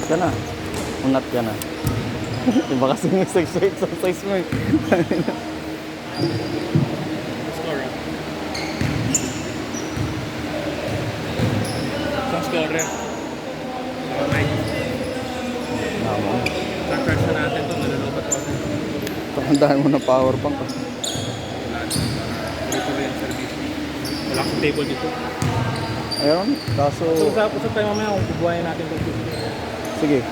ka na. Unat ka na. Iba kasi yung exercise mo eh. Score ah. Isang scorer. Okay. Tama. Sa-charge na natin ito. Nalulubat ko. Pakandahan mo ng power bank. Dito rin yung service. Wala akong table dito. Ayun, kaso... So, usap tayo mamaya kung bubuhayin natin ito. Sige.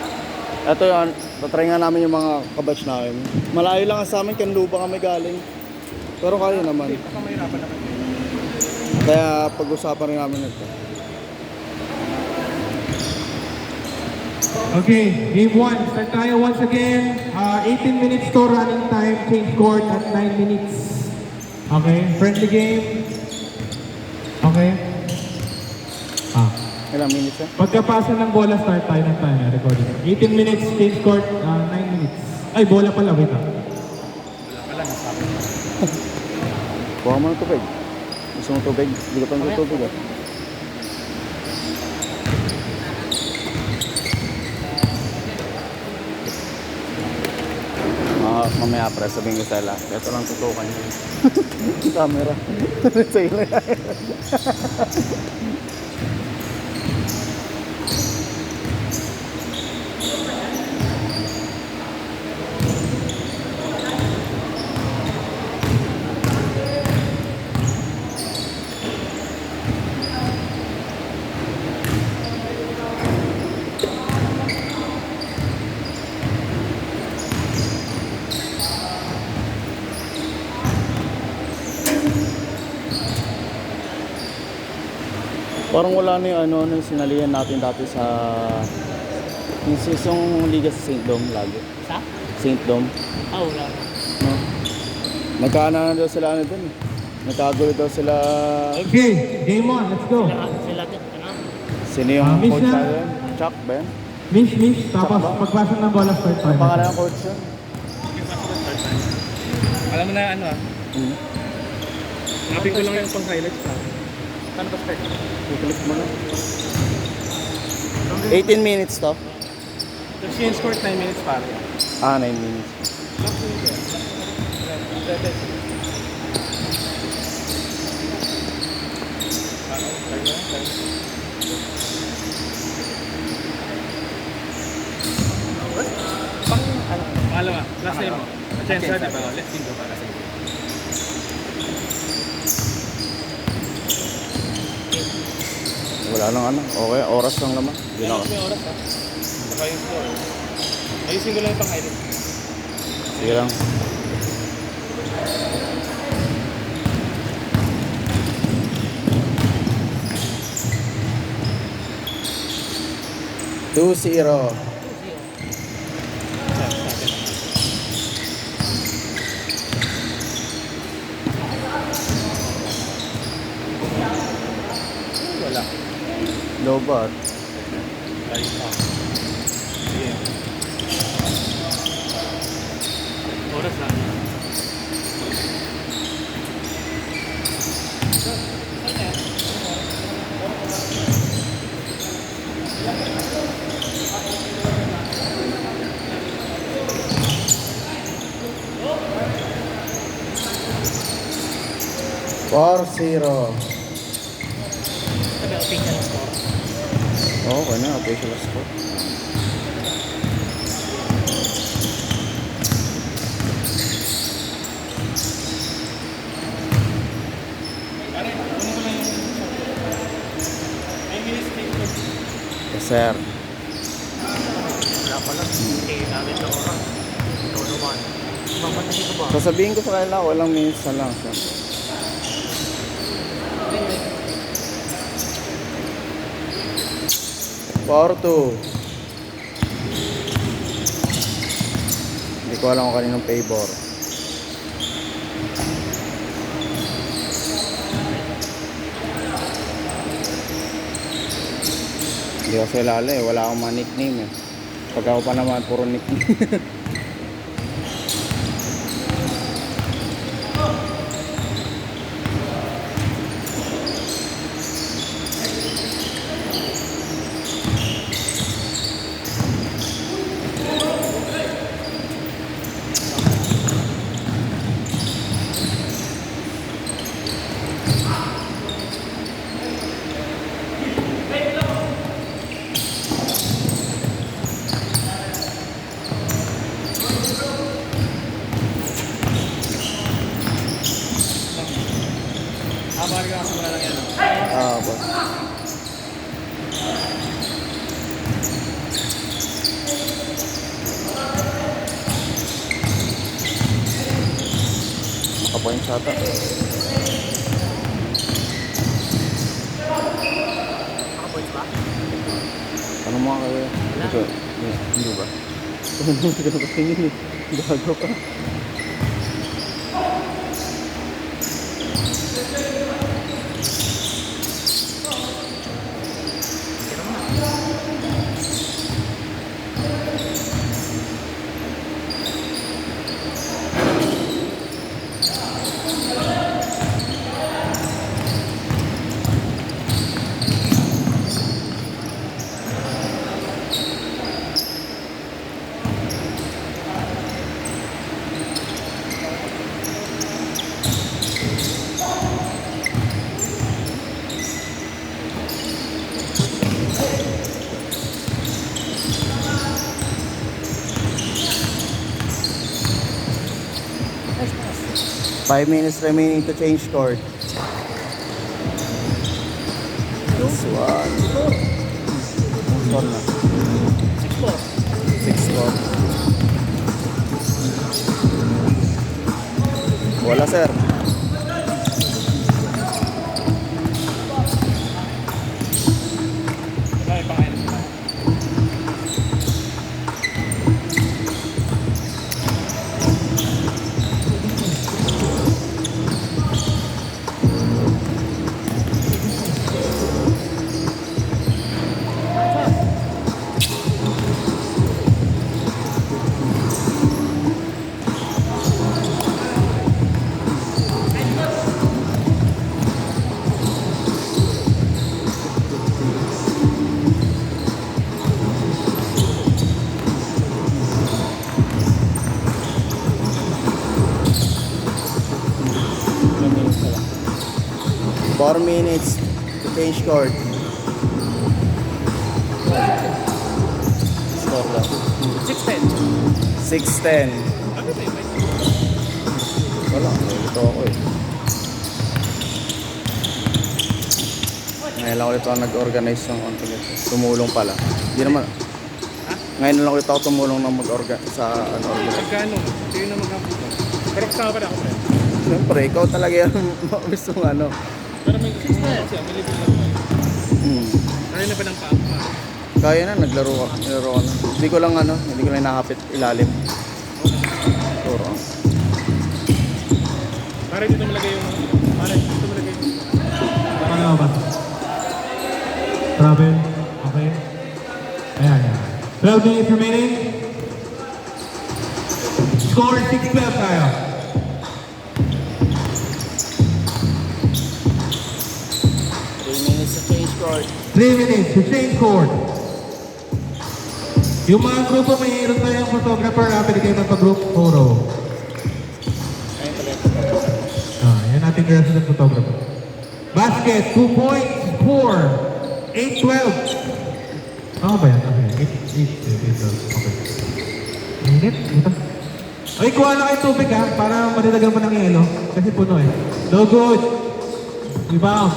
Ito yun, tatry nga namin yung mga kabatch namin. Malayo lang sa amin, Kanluba kami galing. Pero kaya naman. Baka mahirapan naman. Kaya pag-usapan rin namin ito. Okay, game 1. Start tayo once again. 18 minutes to running time. Change court at 9 minutes. Okay, friendly game. Okay. Ilang minutes eh? Pagkapasa ng bola, start tayo ng timer. Recording. 18 minutes, change court, 9 minutes. Ay, bola pala. Wait lang. Wala, nasabi. Buha mo ng tubig. Gusto mo tubig? Hindi ka pa ng tubig eh. Mamaya pre, sabihin ko sa ila. Ito lang tutukan niya. Camera. Sa ila. Parang wala na yung yung sinalihan natin dati sa yung liga sa St. Dom lagi. Sa? St. Dom. Ah, wala. No? Nagkaana na daw sila dun eh. Nagkagulo daw sila. Okay, game 1. Let's go. Sila din, ano? Sino yung Miss coach na. natin? Chuck ba yan? Miss. Tapos pagpasa ng bola, start tayo. Ang pangalan ng coach yun? Alam mo na ano ah. Hmm. Napin ko lang yung pang-highlights pa. Paano ba start? I-click mo na. 18 minutes to? The change court 9 minutes para. 9 minutes. Pangalawa, last time mo. Atensya, di ba? Let's go para sa iyo. Wala lang ano. Okay, oras lang naman. Yun ako. May oras ah. Saka yung score. Ayusin ko lang yung pang-highlights. Sige lang. Two zero. Wala. Lobat. Tayo pa. Sige. Oras na. Four zero. Sabi, official score. Oo, okay na. Official score. Yes, sir. Wala pala. Eh, namin na oras. Ito naman. Mamatay ko ba? Sasabihin ko sa kanila, walang minutes na lang. So. Four two. Hindi ko alam kung kaninong favor. Hindi ko sila wala akong mga nickname eh. Pag ako pa naman, puro nickname. Babalik ka muna lang yan. Boss. Naka-points ata. Naka-points ba? Ano mo kayo? Ito, hindi ba? Hindi ka nakatingin eh. Gago ka. Five minutes remaining to change court. This one. Score na. 6-4. Wala sir. Wala, ipakain. 4 minutes to change court. Score lang. 6-10. 6-10. Wala, ito ako eh. Ngayon lang ulit ako nag-organize ng konti nito. Tumulong pala. Hindi naman. Ngayon lang ulit ako tumulong ng mag-organize sa ano. Pagkano? Sino na magkaputo? Pero kasama pa na ako, pre. Siyempre, ikaw talaga yung gusto ng ano. Pero may 6 na kasi, may libre lang naman. Kaya na ba ng papa? Kaya na, naglaro ka na. Hindi ko lang ano, hindi ko lang nakapit ilalim. Turo. Para dito malagay yung... Para dito malagay yung... Ano ba? Travel. Okay. Ayan, ayan. 12 minutes remaining. Score 6-12 tayo. 3 minutes to change court. 3 minutes to change court. Yung mga grupo, may hirap na yung photographer na pwede kayo magpa-group photo. Yan ating resident photographer. Basket, 2 points, score, 8-12. Ano ba yan? Okay, 8-12. Okay. Minute? Ito. Ay, kuha na kayo tubig ha, para manilagan mo ng yelo. Kasi puno eh. No good. Rebound.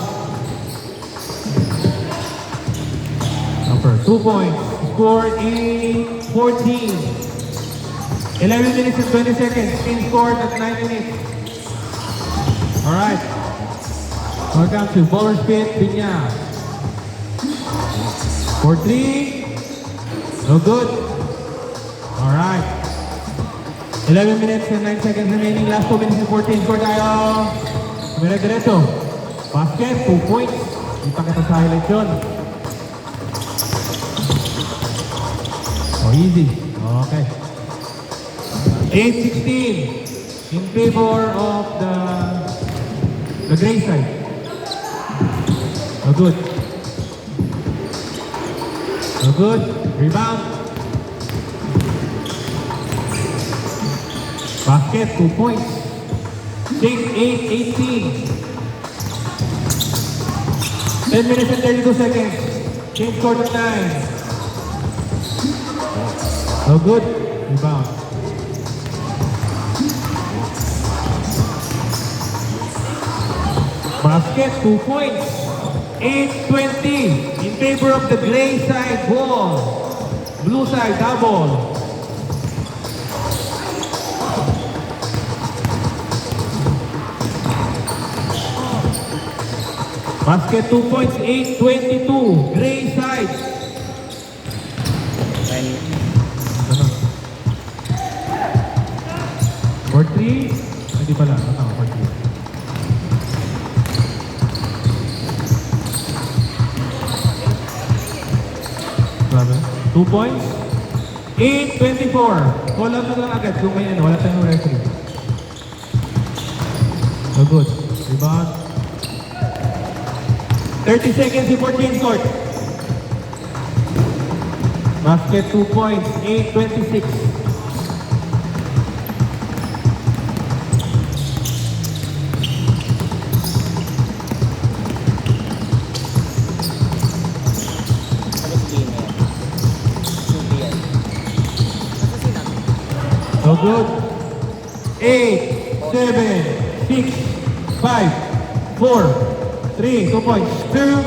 Number 2 points. Score 14. 11 minutes and 20 seconds. Team scored at 9 minutes. Alright. Welcome to Baller Spin Pinya. For 3. No good. Alright. 11 minutes and 9 seconds remaining. Last 2 minutes and 14. Score tayo. Kumira diretso. Basket, 2 points. Kita kita sa highlight yun. Oh, easy. Okay. 8-16 in favor of the gray side. No good. No good. Rebound. Basket, 2 points. 6-8-18. 10 minutes and 32 seconds. Change score to 9. No good. Rebound. Basket, 2 points. 8-20 in favor of the gray side ball. Blue side double. Basket, 2 points. 8-22 gray side. For 3. Hindi pala. Ano, for 3. Grabe. 2 points. 8-24. Call out na lang agad kung may ano. Wala tayong referee. So good. Rebound. 30 seconds before change court. Basket, 2 points. 8-26. So good. 8, 7, 6, 5, 4, 3, 2 points. 2,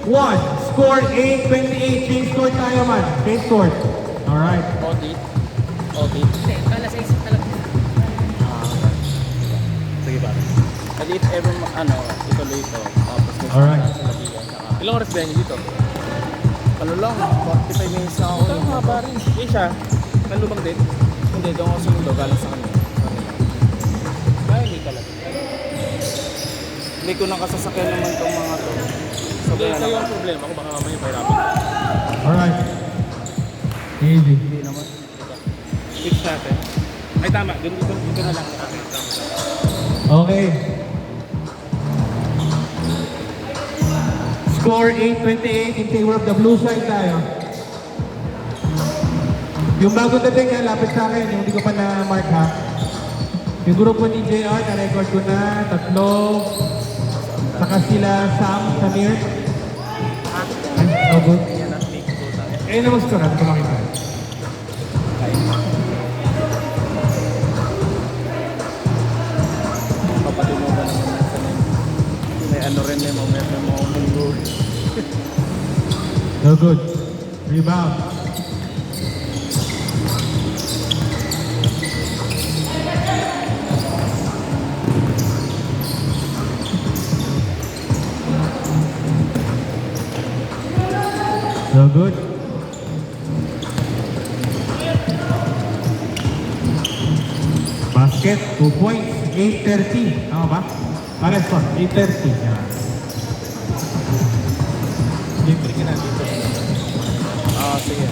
1. Score 8-28. Change court tayo man. Change court. Alright. Audit. Audit. Kala sa isip talaga. Sige ba? Kasi if ever, ituloy ito. Tapos may Alright. sa labihan. Ilang oras ba yan dito? Ano lang, 45 minutes na ako. Ito mga parin. Yung siya, nanlubang din. Hindi, doon ako sumundo, galing sa kanya. Kaya hindi talaga. Hindi ko nakasasakyan naman itong mga to. So, Hindi, kaya sa'yo naman. ang problema kung baka mamaya pahirapan. Alright. Easy. Hindi naman. Fix natin. Ay tama, dito na lang. Okay. Score 8-28 in favor of the blue side tayo. Yung bagong dating nga, lapit sa akin, yung hindi ko pa na-mark ha. Yung grupo ni JR, na-record ko na, 3. Saka sila Sam, Samir. Ay, so good. Yan ang make ko tayo. Eh, naman score, ano ko makita. Kapatid mo ba naman sa may ano rin yung mga munggo. So good. Rebound. So good. Basket, 2 points, 8-30. Tama ba? Pares pa, 8-30. Yan. Libre ka na dito. Sige.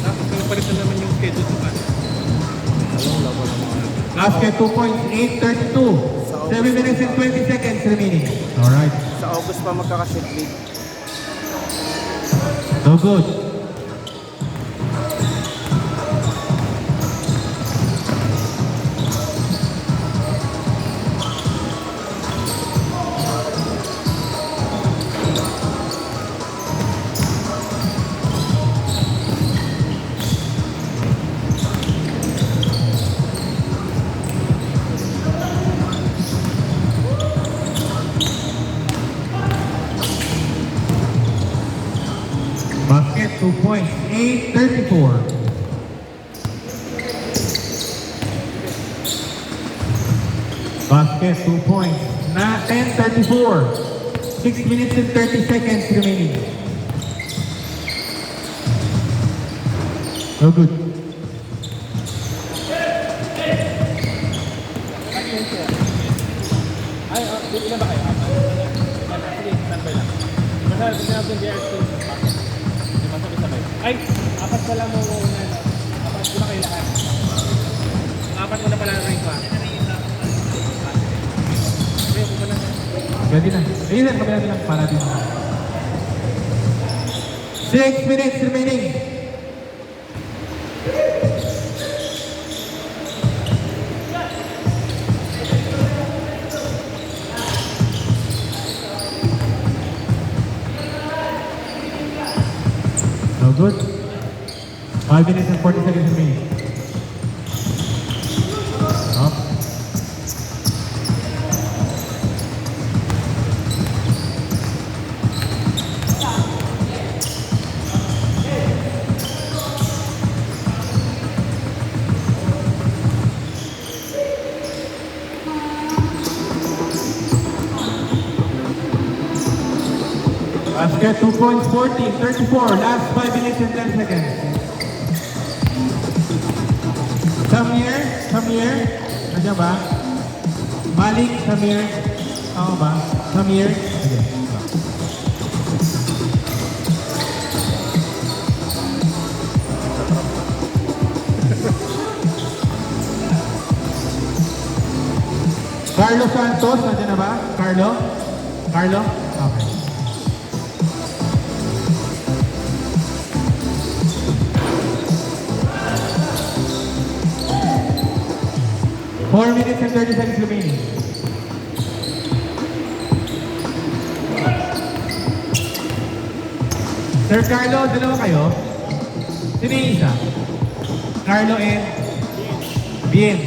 Tapos kung palitan naman yung schedule ko pa. Basket, 2 points, 8-32. 7 minutes and 20 seconds remaining. Alright. Sa August pa magkaka-shoot league. So good. Basket, 2 points, 8-34. Basket, 2 points, 10-34. 6 minutes and 30 seconds remaining. So good. Ay, ilan ba kayo? Sige, standby lang. Basta, sinabi ng JR2. Sabay. Ay, 4 pala mo una. 4 ko na kayo lahat. 4 ko na pala na rin ko. Okay, ako pa na. Pwede na. Ayun lang, kabila lang para din. 6 minutes remaining. No good. 5 minutes and 40 seconds remaining. Up. Basket, 2 points, 14, 34. Last 5 minutes and 10 seconds. Samir. Nandiyan ba? Malik, Samir. Ako ba? Samir. Sige. Carlo Santos, nandiyan na ba? Carlo? Okay. Four minutes and 30 seconds remaining. Sir Carlo, dalawa kayo? Sino yung isa? Carlo and Bien.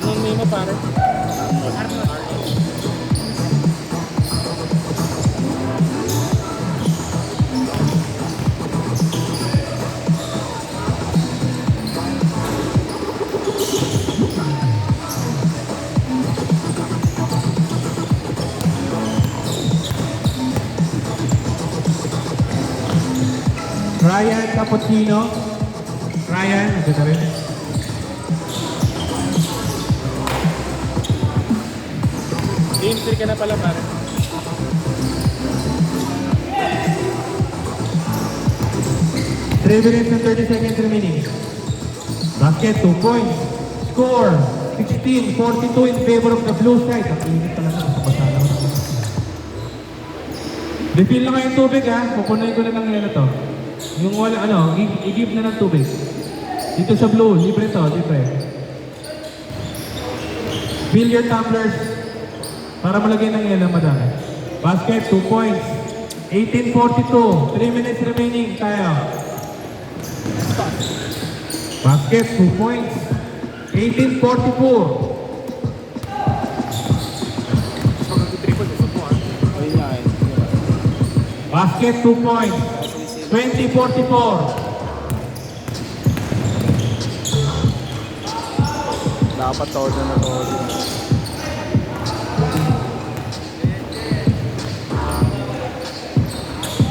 Anong name mo, pare? Ryan Cappuccino. Ryan, nandiyan na rin. Game 3 ka na pala, pare. Three minutes and 30 seconds remaining. Basket, 2 points. Score, 16-42 in favor of the blue side. Ang init pala na. Masala ko na. Refill na kayo tubig ha. Pupunoy ko na lang nila to. Yung wala, i-give na ng tubig. Dito sa blue, libre to, libre. Fill your tumblers para malagay ng yelo madami. Basket, 2 points. 18-42. 3 minutes remaining tayo. Basket, 2 points. 18-44. Basket, 2 points. 20-44. Dapat todo na todo.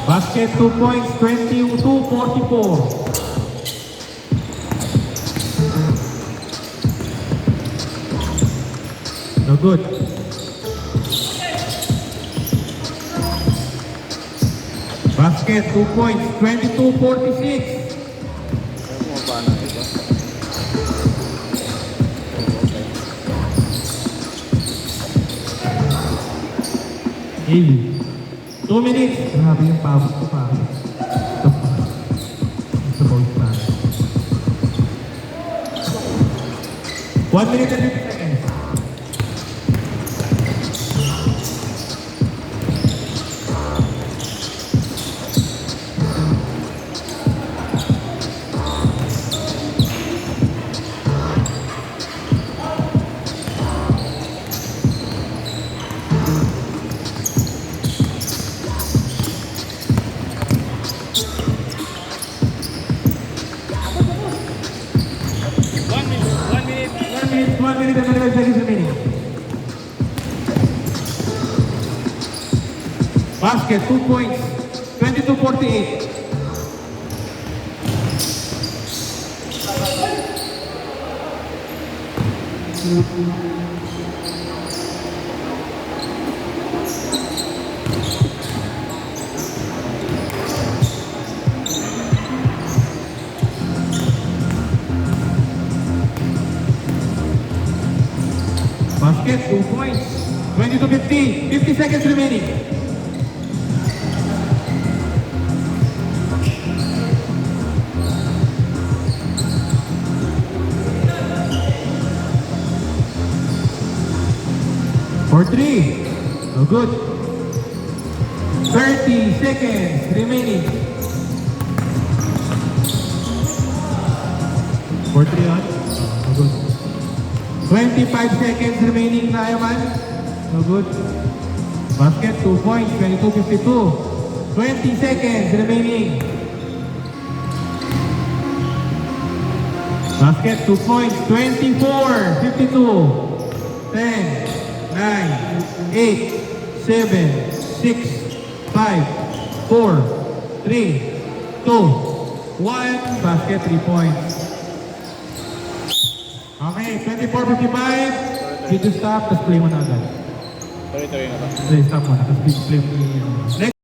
Basket, 2 points. 22-44. No good. Basket, 2 points. 22-46. Bumaba na ito. Easy. 2 minutes. Grabe yung pabot ko pa. Ito pa. Ito ba yung plan? 1 minute and 50 seconds. One minute and 25 seconds remaining. Basket, 2 points. 22-48. Basket, 2 points. 20-50. 50 seconds remaining. For 3. No good. 30 seconds remaining. For 3 on. No good. 25 seconds remaining na Yaman. No good. Basket, 2 points. 22-52. 20 seconds remaining. Basket, 2 points, 24, 52, 10, 9, 8, 7, 6, 5, 4, 3, 2, 1. Basket, 3 points. Okay, 24-55. Video stop, tapos play mo na agad. Tuloy-tuloy na ba? Play stop mo na, tapos play mo. Next.